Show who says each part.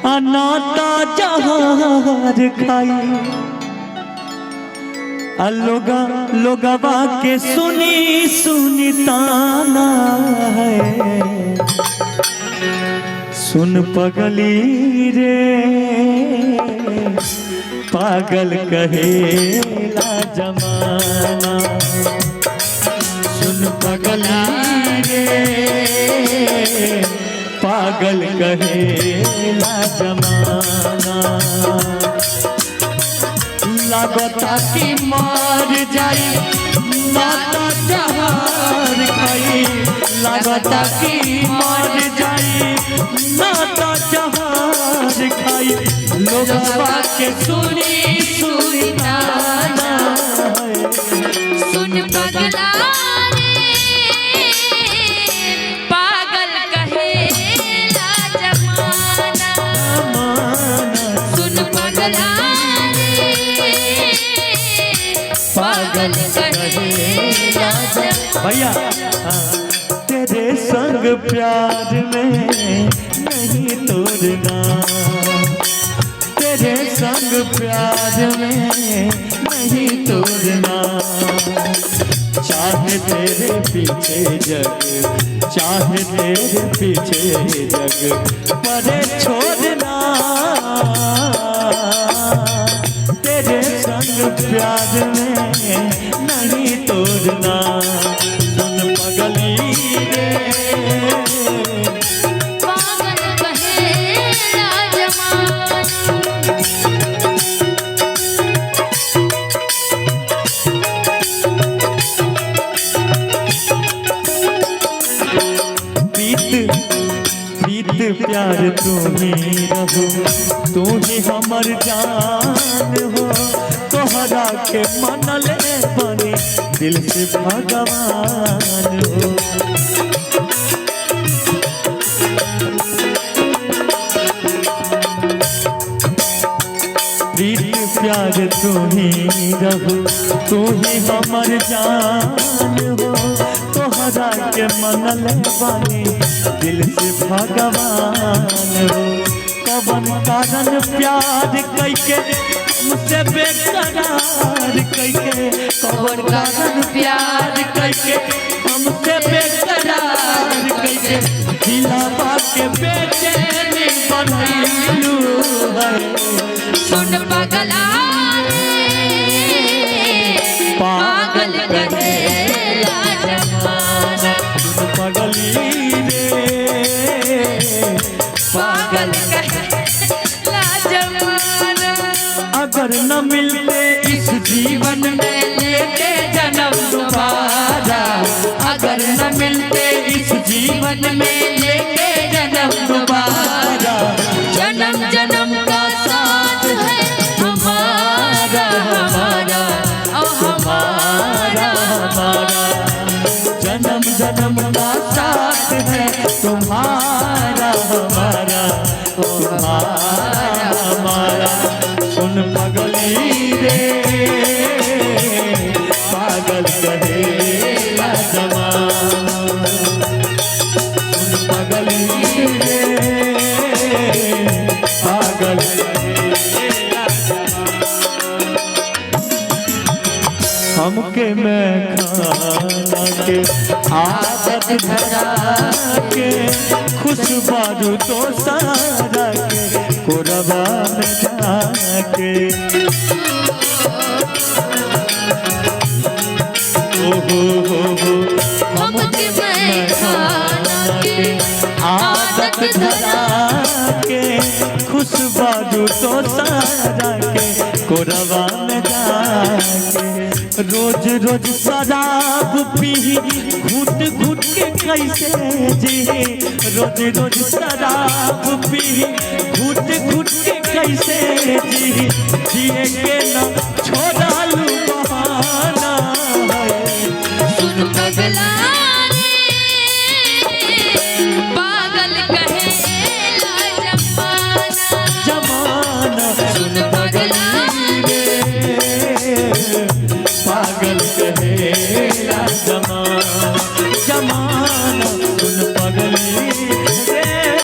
Speaker 1: अनाता जहार खाई लोगवा के सुनी सुनी ताना है। सुन पगली रे पागल कहेला जमाना। सुन पगली रे पागल कहेला जमाना। लगता कि मार जाई नाता जहार खाई। लगता कि मार जाई नाता जहार खाई। लोगवा के सुनी सुनी ताना।
Speaker 2: सुन पगला रे पागल कहेला जमाना। सुन पगला रे पागल कहेला जमाना।
Speaker 1: भैया तेरे संग प्यार में नहीं तोड़ना। तेरे संग प्यार में नहीं तोड़ना। चाहे तेरे पीछे जग चाहे तेरे पीछे जग परे छोड़ना। तेरे संग प्यार में नहीं तोड़ना। सुन पगली रे
Speaker 2: पागल कहेला जमाना।
Speaker 1: प्रीत प्यार तू ही रहो। तू ही हमर जान हो। तोहरा के मनले बनी दिल से भगवान हो। प्रीत प्यार तू ही रहो। तू ही हमर जान हो। तोहरा के मनले बनी दिल से भगवान हो। कवन कारण प्यार कैके मुझसे बेकरार कैके। कवन कारण प्यार कैके हमसे बेकरार कैके। दिलवा के बेचैनी बनैलू है।
Speaker 2: सुन पगला रे पागल कहेला जमाना।
Speaker 1: पगली रे
Speaker 2: पागल कहेला जमाना।
Speaker 1: अगर न मिलते इस जीवन में लेते जन्म दोबारा। अगर न मिलते इस जीवन में लेते जन्म दोबारा।
Speaker 2: जन्म जन्म का साथ है हमारा हमारा ओ हमारा
Speaker 1: हमारा। जन्म जन्म का साथ है तुम्हारा हमारा तुम्हारा हमारा। सुन पगली रे पागल कहेला जमाना। सुन पगली रे पागल कहेला जमाना। हमके मैं खाना के आदत धरा के खुशबारू तो सारा के कोरबा में जाके। हो
Speaker 2: हमके मैं खाना के
Speaker 1: आदत धरा के खुशबारू तो सारा के कोरबा में जाके। रोज रोज शराब पी घुट घुट के कैसे जी। रोज रोज शराब पी घुट घुट के कैसे जी। जिए के न छोड़